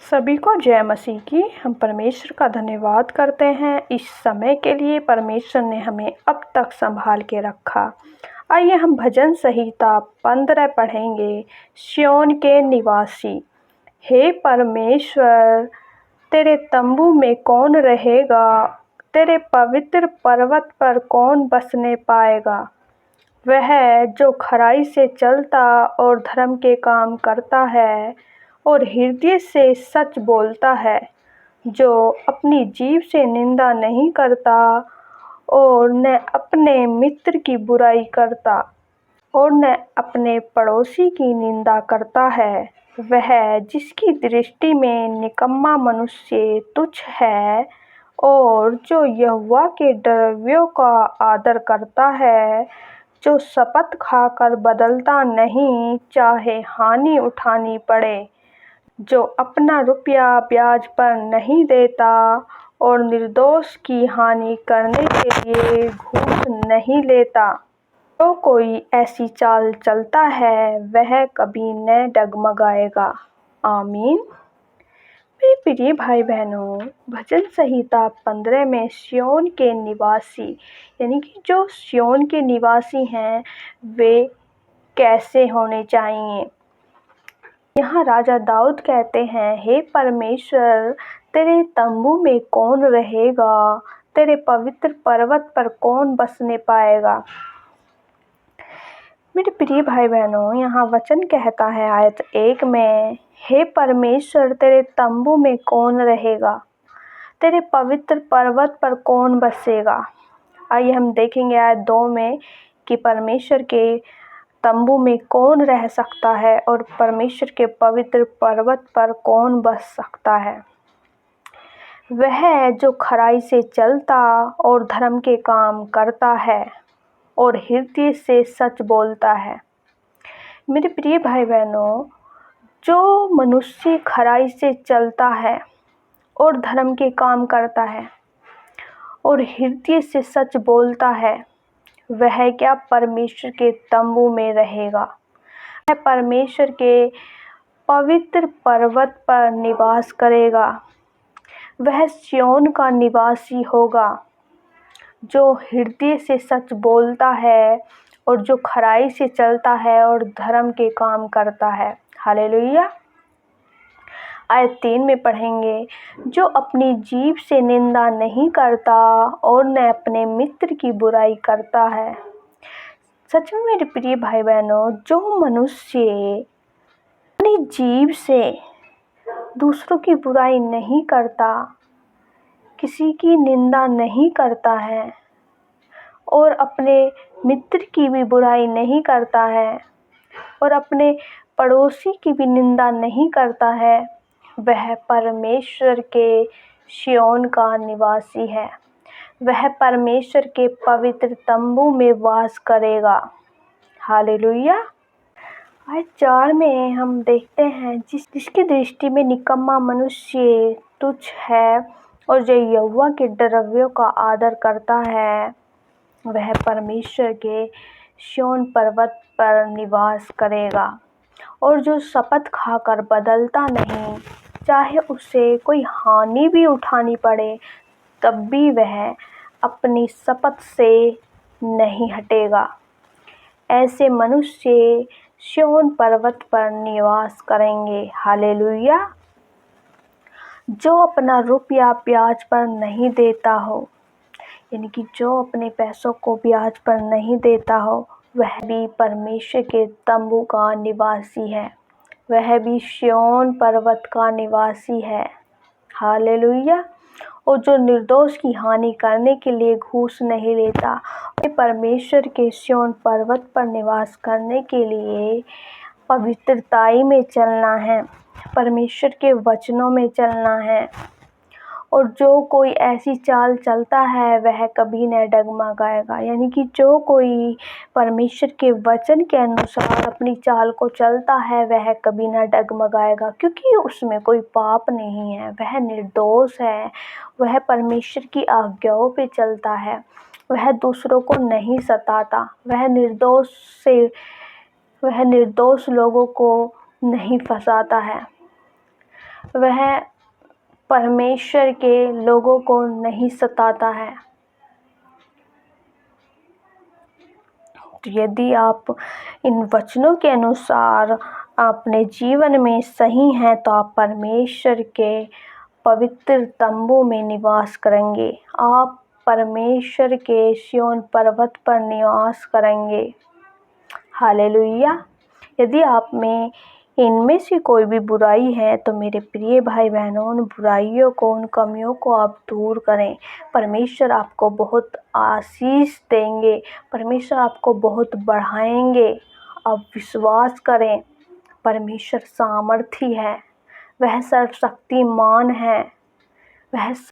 सभी को जय मसीह की। हम परमेश्वर का धन्यवाद करते हैं इस समय के लिए। परमेश्वर ने हमें अब तक संभाल के रखा। आइए हम भजन संहिता 15 पढ़ेंगे। सिय्योन के निवासी। हे परमेश्वर, तेरे तंबू में कौन रहेगा? तेरे पवित्र पर्वत पर कौन बसने पाएगा? वह जो खराई से चलता और धर्म के काम करता है और हृदय से सच बोलता है, जो अपनी जीभ से निंदा नहीं करता और न अपने मित्र की बुराई करता और न अपने पड़ोसी की निंदा करता है। वह जिसकी दृष्टि में निकम्मा मनुष्य तुच्छ है और जो यहोवा के द्रव्यों का आदर करता है, जो शपथ खाकर बदलता नहीं, चाहे हानि उठानी पड़े, जो अपना रुपया ब्याज पर नहीं देता और निर्दोष की हानि करने के लिए घूस नहीं लेता। जो कोई ऐसी चाल चलता है, वह कभी न डगमगाएगा। आमीन। मेरे प्रिय भाई बहनों, भजन संहिता 15 में सिय्योन के निवासी, यानी कि जो सिय्योन के निवासी हैं, वे कैसे होने चाहिए। यहाँ राजा दाऊद कहते हैं, हे परमेश्वर, तेरे तंबू में कौन रहेगा? तेरे पवित्र पर्वत पर कौन बसने पाएगा? मेरे प्रिय भाई बहनों, यहाँ वचन कहता है आयत 1 में, हे परमेश्वर, तेरे तंबू में कौन रहेगा? तेरे पवित्र पर्वत पर कौन बसेगा? आइए हम देखेंगे आयत 2 में कि परमेश्वर के तंबू में कौन रह सकता है और परमेश्वर के पवित्र पर्वत पर कौन बस सकता है। वह जो खराई से चलता और धर्म के काम करता है और हृदय से सच बोलता है। मेरे प्रिय भाई बहनों, जो मनुष्य खराई से चलता है और धर्म के काम करता है और हृदय से सच बोलता है, वह क्या परमेश्वर के तंबू में रहेगा। वह परमेश्वर के पवित्र पर्वत पर निवास करेगा। वह सिय्योन का निवासी होगा, जो हृदय से सच बोलता है और जो खराई से चलता है और धर्म के काम करता है। हालेलुया। आयत 3 में पढ़ेंगे, जो अपनी जीभ से निंदा नहीं करता और न अपने मित्र की बुराई करता है। सच में मेरे प्रिय भाई बहनों, जो मनुष्य अपनी जीभ से दूसरों की बुराई नहीं करता, किसी की निंदा नहीं करता है और अपने मित्र की भी बुराई नहीं करता है और अपने पड़ोसी की भी निंदा नहीं करता है, वह परमेश्वर के सिय्योन का निवासी है। वह परमेश्वर के पवित्र तंबू में वास करेगा। हालेलुया। आयत 4 में हम देखते हैं, जिसकी दृष्टि में निकम्मा मनुष्य तुच्छ है और जो यहोवा के द्रव्यों का आदर करता है, वह परमेश्वर के सिय्योन पर्वत पर निवास करेगा। और जो शपथ खाकर बदलता नहीं, चाहे उसे कोई हानि भी उठानी पड़े, तब भी वह अपनी शपथ से नहीं हटेगा। ऐसे मनुष्य सिय्योन पर्वत पर निवास करेंगे। हालेलुया। जो अपना रुपया ब्याज पर नहीं देता हो, यानी कि जो अपने पैसों को ब्याज पर नहीं देता हो, वह भी परमेश्वर के तंबू का निवासी है। वह भी सिय्योन पर्वत का निवासी है। हालेलुया। और जो निर्दोष की हानि करने के लिए घूस नहीं लेता, परमेश्वर के सिय्योन पर्वत पर निवास करने के लिए पवित्रताई में चलना है, परमेश्वर के वचनों में चलना है। और जो कोई ऐसी चाल चलता है, वह कभी न डगमगाएगा। यानी कि जो कोई परमेश्वर के वचन के अनुसार अपनी चाल को चलता है, वह कभी न डगमगाएगा, क्योंकि उसमें कोई पाप नहीं है। वह निर्दोष है। वह परमेश्वर की आज्ञाओं पे चलता है। वह दूसरों को नहीं सताता। वह निर्दोष लोगों को नहीं फंसाता है। वह परमेश्वर के लोगों को नहीं सताता है। तो यदि आप इन वचनों के अनुसार अपने जीवन में सही हैं तो आप परमेश्वर के पवित्र तंबू में निवास करेंगे। आप परमेश्वर के सिय्योन पर्वत पर निवास करेंगे। हालेलुया। यदि आप में इनमें से कोई भी बुराई है तो मेरे प्रिय भाई बहनों, उन बुराइयों को, उन कमियों को आप दूर करें। परमेश्वर आपको बहुत आशीष देंगे, परमेश्वर आपको बहुत बढ़ाएंगे। आप विश्वास करें, परमेश्वर सामर्थी है, वह सर्वशक्तिमान है, वह